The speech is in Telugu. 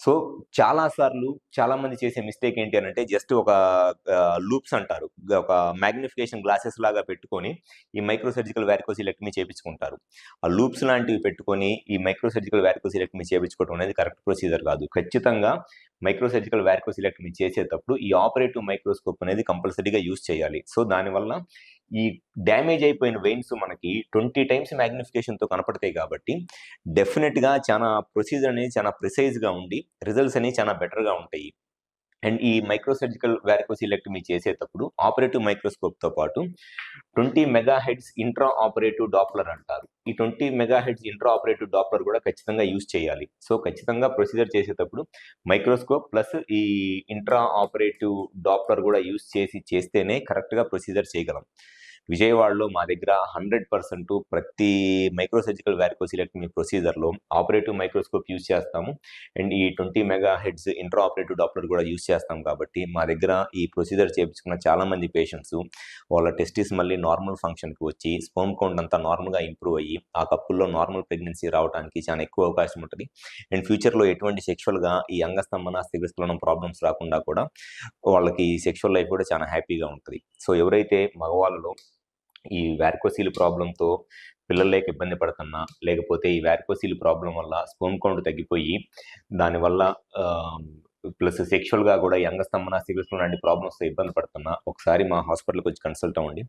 సో, చాలా సార్లు చాలామంది చేసే మిస్టేక్ ఏంటి అనంటే జస్ట్ ఒక లూప్స్ అంటారు. ఒక మాగ్నిఫికేషన్ గ్లాసెస్ లాగా పెట్టుకొని ఈ మైక్రో సర్జికల్ వారికోసిలెక్టమీ చేపించుకుంటారు. ఆ లూప్స్ లాంటివి పెట్టుకొని ఈ మైక్రో సర్జికల్ వారికోసిలెక్టమీ చేపించుకోవడం అనేది కరెక్ట్ ప్రొసీజర్ కాదు. ఖచ్చితంగా మైక్రో సర్జికల్ వారికోసిలెక్టమీ చేసేటప్పుడు ఈ ఆపరేటివ్ మైక్రోస్కోప్ అనేది కంపల్సరీగా యూజ్ చేయాలి. సో, దానివల్ల ఈ డ్యామేజ్ అయిపోయిన వెయిన్స్ మనకి 20 టైమ్స్ మాగ్నిఫికేషన్‌తో కనపడతాయి కాబట్టి డెఫినిట్‌గా చానా ప్రొసీజర్ అనేది చాలా ప్రిసైజ్‌గా ఉండి రిజల్ట్స్ అనేవి చాలా బెటర్‌గా ఉంటాయి. అండ్ ఈ మైక్రో సర్జికల్ వారికోసిలెక్టమీ చేసేటప్పుడు ఆపరేటివ్ మైక్రోస్కోప్‌తో పాటు 20 మెగాహెర్ట్జ్ ఇంట్రా ఆపరేటివ్ డాప్లర్ అంటారు. ఈ 20 మెగాహెర్ట్జ్ ఇంట్రా ఆపరేటివ్ డాప్లర్ కూడా ఖచ్చితంగా యూజ్ చేయాలి. సో, ఖచ్చితంగా ప్రొసీజర్ చేసేటప్పుడు మైక్రోస్కోప్ ప్లస్ ఈ ఇంట్రా ఆపరేటివ్ డాప్లర్ కూడా యూజ్ చేస్తేనే కరెక్ట్‌గా ప్రొసీజర్ చేయగలం. విజయవాడలో మా దగ్గర 100% ప్రతి మైక్రో సర్జికల్ వారికోసిలెక్టమీ ప్రొసీజర్‌లో ఆపరేటివ్ మైక్రోస్కోప్ యూజ్ చేస్తాము. అండ్ ఈ 20 మెగాహెర్ట్జ్ ఇంట్రా ఆపరేటివ్ డాప్లర్ కూడా యూజ్ చేస్తాం కాబట్టి మా దగ్గర ఈ ప్రొసీజర్ చేపించుకున్న చాలామంది పేషెంట్స్ వాళ్ళ టెస్టిస్ మళ్ళీ నార్మల్ ఫంక్షన్‌కి వచ్చి స్పెర్మ్ కౌంట్ అంతా నార్మల్‌గా ఇంప్రూవ్ అయ్యి ఆ కపుల్‌లో నార్మల్ ప్రెగ్నెన్సీ రావడానికి చాలా ఎక్కువ అవకాశం ఉంటది. అండ్ ఫ్యూచర్‌లో ఎటువంటి సెక్షువల్‌గా ఈ అంగస్తంభన, స్థితిస్ఖలనం ప్రాబ్లమ్స్ రాకుండా కూడా వాళ్ళకి సెక్షువల్ లైఫ్ కూడా చాలా హ్యాపీగా ఉంటది. సో, ఎవరైతే మగవాళ్ళలో ఈ వారికోసిల్ ప్రాబ్లమ్‌తో పిల్లలు లేక ఇబ్బంది పడుతున్నా, లేకపోతే ఈ వారికోసిల్ ప్రాబ్లమ్ వల్ల స్పెర్మ్ కౌంట్ తగ్గిపోయి దానివల్ల ప్లస్ సెక్షువల్‌గా కూడా ఈ అంగస్తంభన, స్థితిస్ఖలనం లాంటి ప్రాబ్లమ్స్‌తో ఇబ్బంది పడుతున్నా ఒకసారి మా హాస్పిటల్‌కి వచ్చి కన్సల్ట్ అవ్వండి.